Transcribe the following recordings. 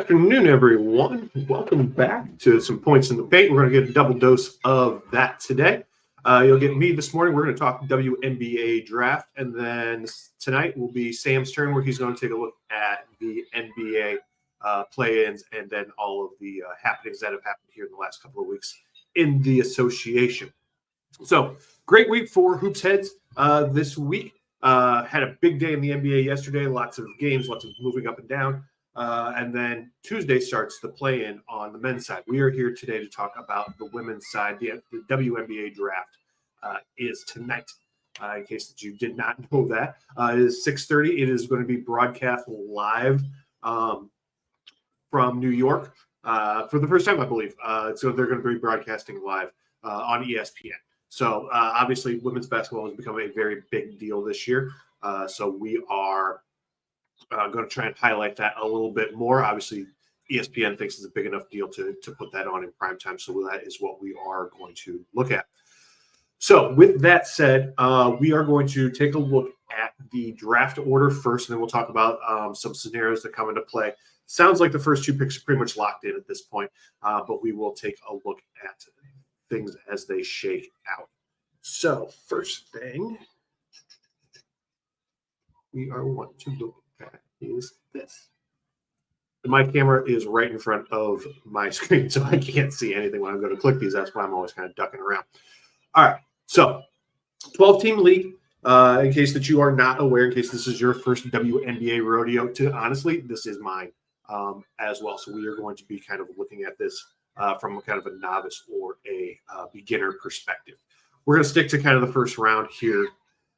afternoon, everyone. Welcome back to some Points in the Paint. We're going to get a double dose of that today. You'll get me this morning. We're going to talk WNBA Draft, and then tonight will be Sam's turn, where he's going to take a look at the NBA play-ins and then all of the happenings that have happened here in the last couple of weeks in the association. So, great week for Hoops Heads this week. Had a big day in the NBA yesterday. Lots of games, lots of moving up and down. And then Tuesday starts the play-in on the men's side. We are here today to talk about the women's side. The WNBA Draft is tonight. In case that you did not know that, it is 6:30. It is going to be broadcast live from New York for the first time, I believe. So they're going to be broadcasting live on ESPN. So obviously, women's basketball has become a very big deal this year. So we are going to try and highlight that a little bit more. Obviously, ESPN thinks it's a big enough deal to put that on in prime time. So that is what we are going to look at. So with that said, we are going to take a look at the draft order first, and then we'll talk about some scenarios that come into play. Sounds like the first two picks are pretty much locked in at this point, but we will take a look at things as they shake out. So first thing we are wanting to look at is this. My camera is right in front of my screen, so I can't see anything when I'm going to click these. That's why I'm always kind of ducking around. All right, so 12-team league. In case that you are not aware, in case this is your first WNBA rodeo, honestly, this is mine as well. So we are going to be kind of looking at this from kind of a novice or a beginner perspective. We're going to stick to kind of the first round here.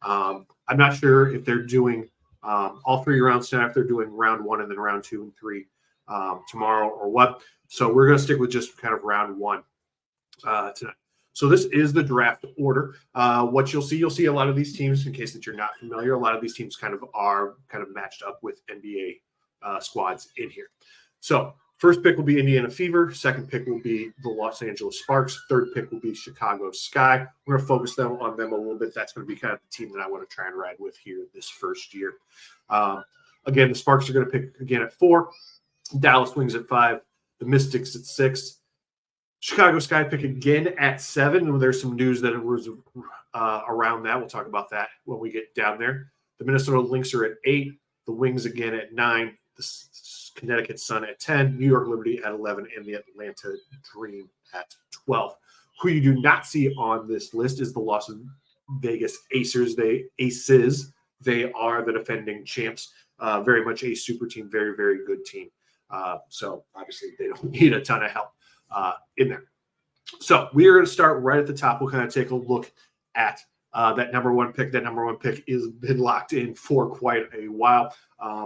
I'm not sure if they're doing all three rounds tonight, if they're doing round one and then round 2 and 3 tomorrow or what. So we're going to stick with just kind of round one tonight. So this is the draft order. What you'll see a lot of these teams, in case that you're not familiar, a lot of these teams kind of are matched up with NBA squads in here. So first pick will be Indiana Fever. Second pick will be the Los Angeles Sparks. Third pick will be Chicago Sky. We're going to focus on them a little bit. That's going to be kind of the team that I want to try and ride with here this first year. Again, the Sparks are going to pick again at 4. Dallas Wings at 5. The Mystics at 6. Chicago Sky pick again at 7. There's some news that was around that. We'll talk about that when we get down there. The Minnesota Lynx are at 8. The Wings again at 9. The Connecticut Sun at 10, New York Liberty at 11, and the Atlanta Dream at 12. Who you do not see on this list is the Las Vegas Aces. They are the defending champs. Very much a super team, very, very good team. So obviously they don't need a ton of help in there. So we are going to start right at the top. We'll kind of take a look at that number one pick. That number one pick has been locked in for quite a while.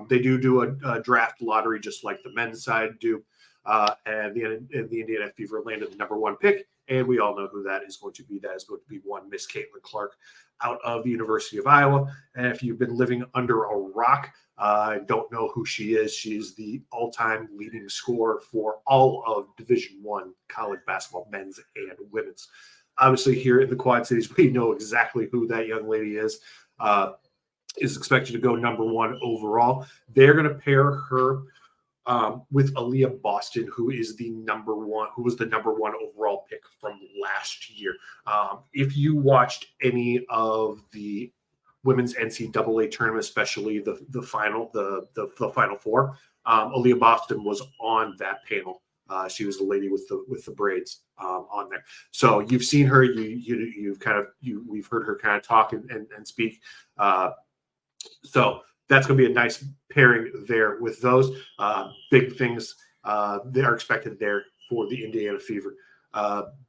They do a draft lottery just like the men's side do. And the Indiana Fever landed the number one pick. And we all know who that is going to be. That is going to be one Miss Caitlin Clark out of the University of Iowa. And if you've been living under a rock, don't know who she is. She is the all-time leading scorer for all of Division I college basketball, men's and women's. Obviously, here in the Quad Cities, we know exactly who that young lady is. Is expected to go number 1 overall. They're going to pair her with Aaliyah Boston, who was the number one overall pick from last year. If you watched any of the women's NCAA tournament, especially the final four, Aaliyah Boston was on that panel. She was the lady with the braids on there. So you've seen her. We've heard her kind of talk and speak. So that's going to be a nice pairing there with those big things. They are expected there for the Indiana Fever.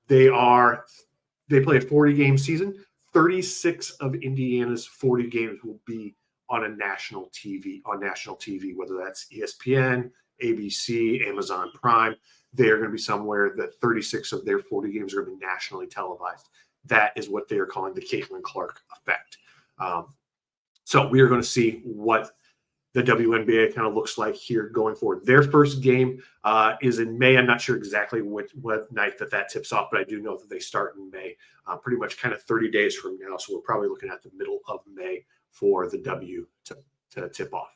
They play a 40-game season. 36 of Indiana's 40 games will be on national TV, whether that's ESPN, ABC, Amazon Prime. They're going to be somewhere that 36 of their 40 games are going to be nationally televised. That is what they are calling the Caitlin Clark effect. So we are going to see what the WNBA kind of looks like here going forward. Their first game is in May. I'm not sure exactly what night that tips off, but I do know that they start in May, pretty much kind of 30 days from now. So we're probably looking at the middle of May for the W to tip off.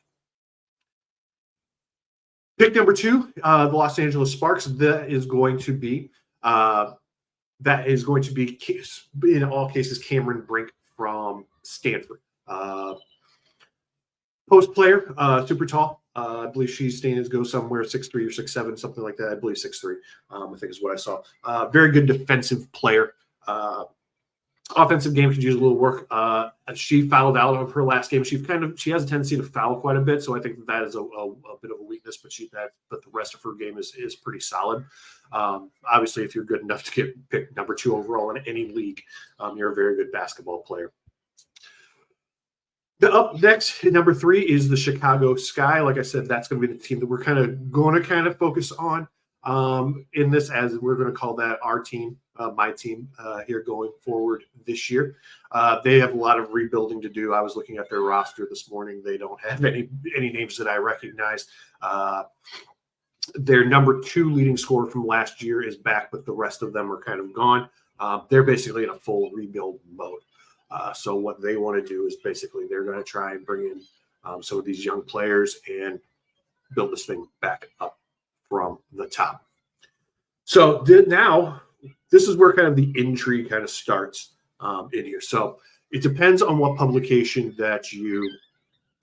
Pick number 2, the Los Angeles Sparks. That is going to be in all cases Cameron Brink from Stanford. Post player, super tall. I believe she's staying go somewhere 6'3" or 6'7", something like that. I believe 6'3", I think is what I saw. Very good defensive player. Offensive game could use a little work. She fouled out of her last game. She has a tendency to foul quite a bit, so I think that is a bit of a weakness. But the rest of her game is pretty solid. Obviously, if you're good enough to get picked number 2 overall in any league, you're a very good basketball player. Up next, number 3 is the Chicago Sky. Like I said, that's going to be the team that we're going to focus on in this, as we're going to call that our team, my team here going forward this year. They have a lot of rebuilding to do. I was looking at their roster this morning. They don't have any names that I recognize. Their number 2 leading scorer from last year is back, but the rest of them are kind of gone. They're basically in a full rebuild mode. So what they want to do is basically they're going to try and bring in some of these young players and build this thing back up from the top. So now this is where kind of the intrigue kind of starts in here. So it depends on what publication that you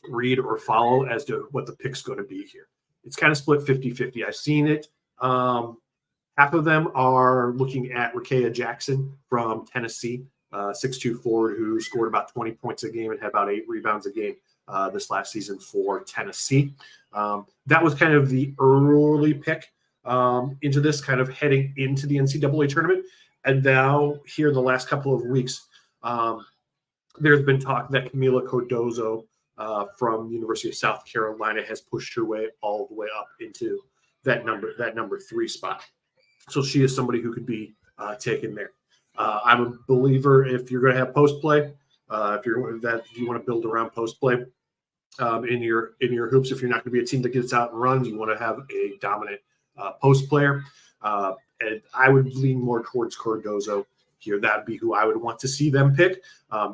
read or follow as to what the pick's going to be here. It's kind of split 50-50. I've seen it. Half of them are looking at Rickea Jackson from Tennessee. 6'2" forward who scored about 20 points a game and had about 8 rebounds a game this last season for Tennessee. That was kind of the early pick into this, kind of heading into the NCAA tournament. And now here in the last couple of weeks, there's been talk that Camila Cardozo from University of South Carolina has pushed her way all the way up into that number 3 spot. So she is somebody who could be taken there. I'm a believer if you're going to have post play, if you want to build around post play in your hoops. If you're not going to be a team that gets out and runs, you want to have a dominant post player. And I would lean more towards Cardozo here. That'd be who I would want to see them pick.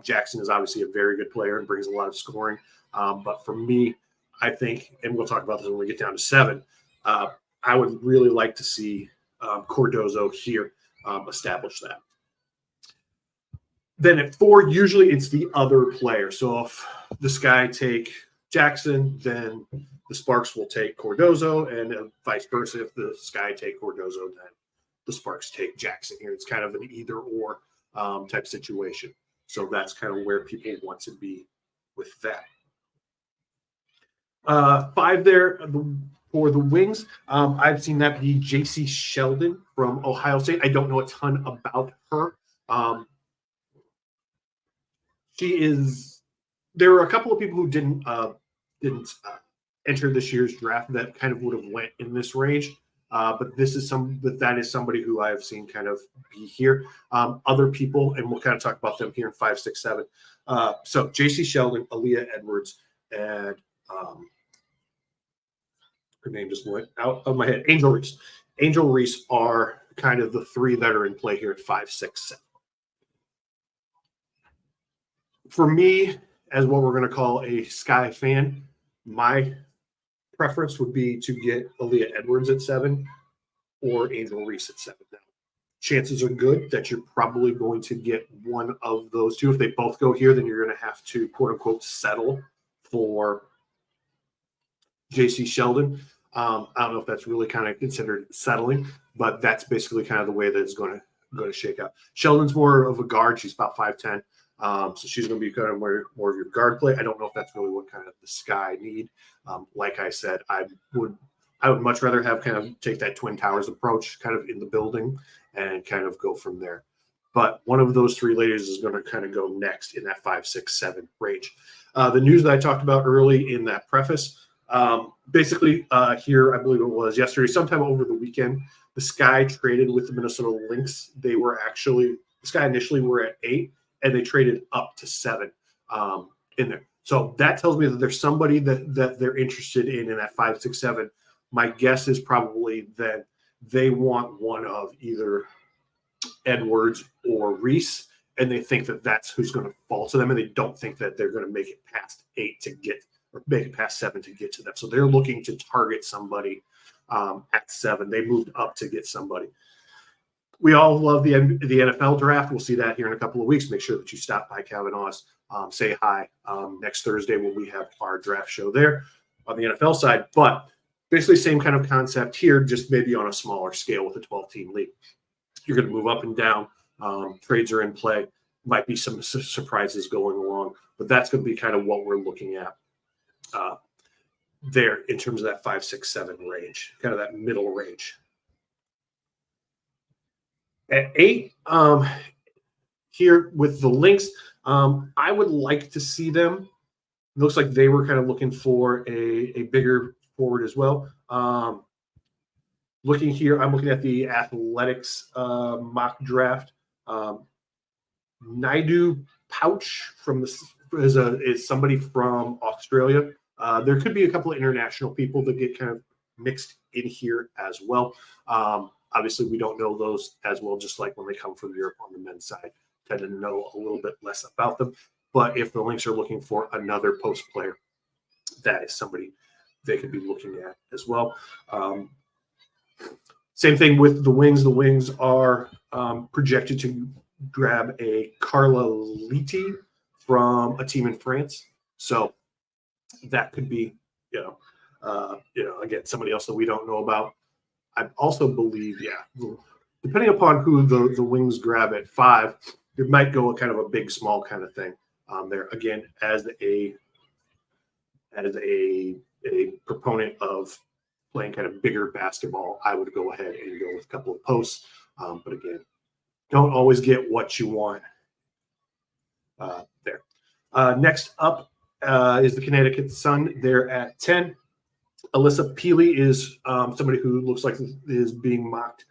Jackson is obviously a very good player and brings a lot of scoring. But for me, I think, and we'll talk about this when we get down to 7, I would really like to see Cardozo here establish that. Then at 4, usually it's the other player. So if the Sky take Jackson, then the Sparks will take Cardozo, and vice versa. If the Sky take Cardozo, then the Sparks take Jackson here. It's kind of an either-or type situation. So that's kind of where people want to be with that. 5 there for the wings. I've seen that be J.C. Sheldon from Ohio State. I don't know a ton about her. There were a couple of people who didn't enter this year's draft that kind of would have went in this range. But that is somebody who I've seen kind of be here. Other people, and we'll kind of talk about them here in 5, 6, 7. So J.C. Sheldon, Aaliyah Edwards, and her name just went out of my head. Angel Reese. Angel Reese are kind of the 3 that are in play here at 5, 6, 7. For me, as what we're going to call a Sky fan, my preference would be to get Aaliyah Edwards at 7 or Angel Reese at 7. Now, chances are good that you're probably going to get one of those 2. If they both go here, then you're going to have to, quote unquote, settle for J.C. Sheldon. I don't know if that's really kind of considered settling, but that's basically kind of the way that it's going to shake out. Sheldon's more of a guard. She's about 5'10". So she's going to be kind of more of your guard play. I don't know if that's really what kind of the Sky need. Like I said, I would much rather have kind of take that Twin Towers approach kind of in the building and kind of go from there. But one of those 3 ladies is going to kind of go next in that 5, 6, 7 range. The news that I talked about early in that preface, basically here, I believe it was yesterday, sometime over the weekend, the Sky traded with the Minnesota Lynx. The Sky initially were at 8. And they traded up to 7 in there. So that tells me that there's somebody that they're interested in that 5, 6, 7. My guess is probably that they want one of either Edwards or Reese, and they think that that's who's going to fall to them, and they don't think that they're going to make it past 8 to get, or make it past 7 to get to them. So they're looking to target somebody at 7. They moved up to get somebody. We all love the NFL draft. We'll see that here in a couple of weeks. Make sure that you stop by Kavanaugh's, say hi next Thursday when we have our draft show there on the NFL side. But basically same kind of concept here, just maybe on a smaller scale with a 12-team league. You're going to move up and down. Trades are in play. Might be some surprises going along, but that's going to be kind of what we're looking at there in terms of that 5, 6, 7 range, kind of that middle range. At 8, here with the Lynx, I would like to see them. It looks like they were kind of looking for a bigger forward as well. Looking here, I'm looking at the Athletics mock draft. Naidu Pouch is somebody from Australia. There could be a couple of international people that get kind of mixed in here as well. Obviously, we don't know those as well, just like when they come from Europe on the men's side. Tend to know a little bit less about them. But if the Lynx are looking for another post player, that is somebody they could be looking at as well. Same thing with the Wings. The Wings are projected to grab a Carla Liti from a team in France. So that could be, again, somebody else that we don't know about. I also believe, depending upon who the Wings grab at 5, it might go a kind of a big, small kind of thing there. Again, as a proponent of playing kind of bigger basketball, I would go ahead and go with a couple of posts. But again, don't always get what you want there. Next up is the Connecticut Sun. They're at 10. Alyssa Peely is somebody who looks like is being mocked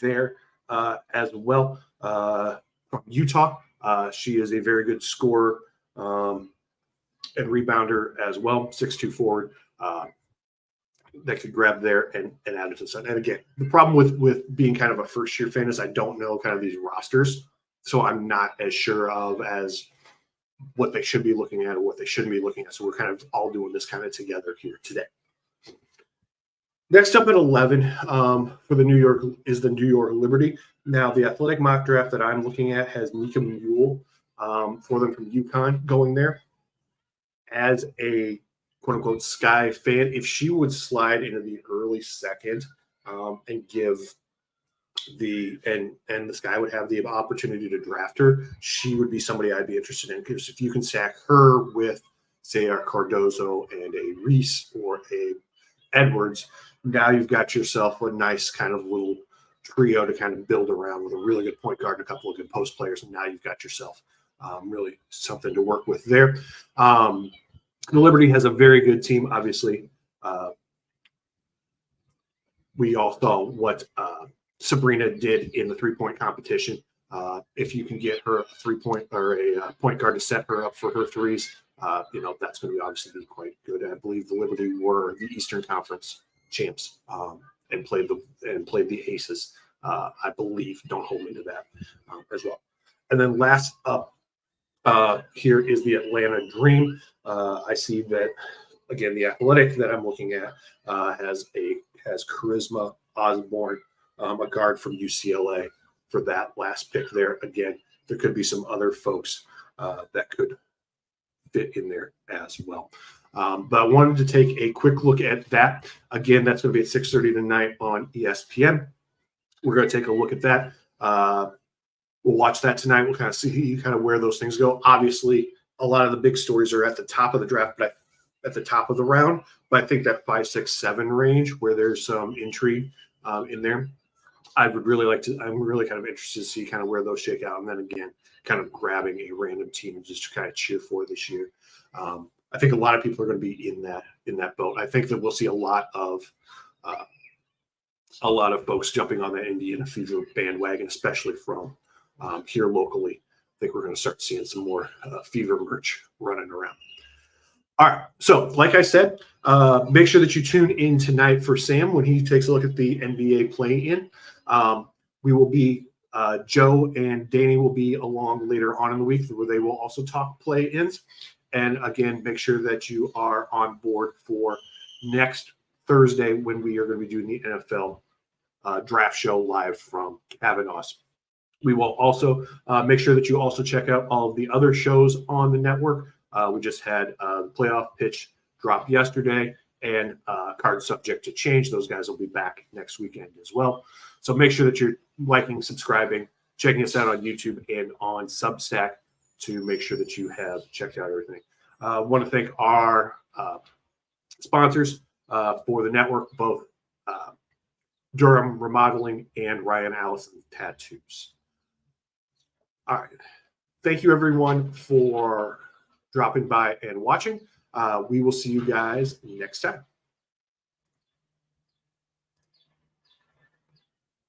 there as well from Utah. She is a very good scorer and rebounder as well, 6'2" forward that could grab there and add it to the Sun. And again, the problem with being kind of a first-year fan is I don't know kind of these rosters, so I'm not as sure of as what they should be looking at or what they shouldn't be looking at. So we're kind of all doing this kind of together here today. Next up at 11 for the New York Liberty. Now, the athletic mock draft that I'm looking at has Nika Mule for them from UConn going there. As a quote-unquote Sky fan, if she would slide into the early second and give and the Sky would have the opportunity to draft her, she would be somebody I'd be interested in, because if you can stack her with, say, a Cardozo and a Reese or a Edwards, now you've got yourself a nice kind of little trio to kind of build around with a really good point guard and a couple of good post players, and now you've got yourself really something to work with there. The Liberty has a very good team, obviously. We all saw what Sabrina did in the three-point competition. If you can get her a three-point or a point guard to set her up for her threes, that's going to obviously be quite good. I believe the Liberty were the Eastern Conference champs and played the Aces. I believe. Don't hold me to that as well. And then last up here is the Atlanta Dream. I see that again. The Athletic that I'm looking at has Charisma Osborne, a guard from UCLA, for that last pick there. Again, there could be some other folks that could fit in there as well. But I wanted to take a quick look at that. Again, that's going to be at 6:30 tonight on ESPN. We're going to take a look at that. We'll watch that tonight. We'll kind of see kind of where those things go. Obviously, a lot of the big stories are at the top of the draft, but at the top of the round. But I think that 5, 6, 7 range where there's some intrigue in there, I would really like to. I'm really kind of interested to see kind of where those shake out, and then again, kind of grabbing a random team just to kind of cheer for this year. I think a lot of people are going to be in that boat. I think that we'll see a lot of folks jumping on that Indiana Fever bandwagon, especially from here locally. I think we're going to start seeing some more Fever merch running around. All right. So, like I said, make sure that you tune in tonight for Sam when he takes a look at the NBA play-in. We will be Joe and Danny will be along later on in the week where they will also talk play-ins. And again, make sure that you are on board for next Thursday when we are going to be doing the NFL draft show live from Kavanaugh's. We will also make sure that you also check out all of the other shows on the network. We just had the playoff pitch drop yesterday, and card subject to change. Those guys will be back next weekend as well. So make sure that you're liking, subscribing, checking us out on YouTube and on Substack to make sure that you have checked out everything. I want to thank our sponsors for the network, both Durham Remodeling and Ryan Allison Tattoos. All right. Thank you, everyone, for dropping by and watching. We will see you guys next time.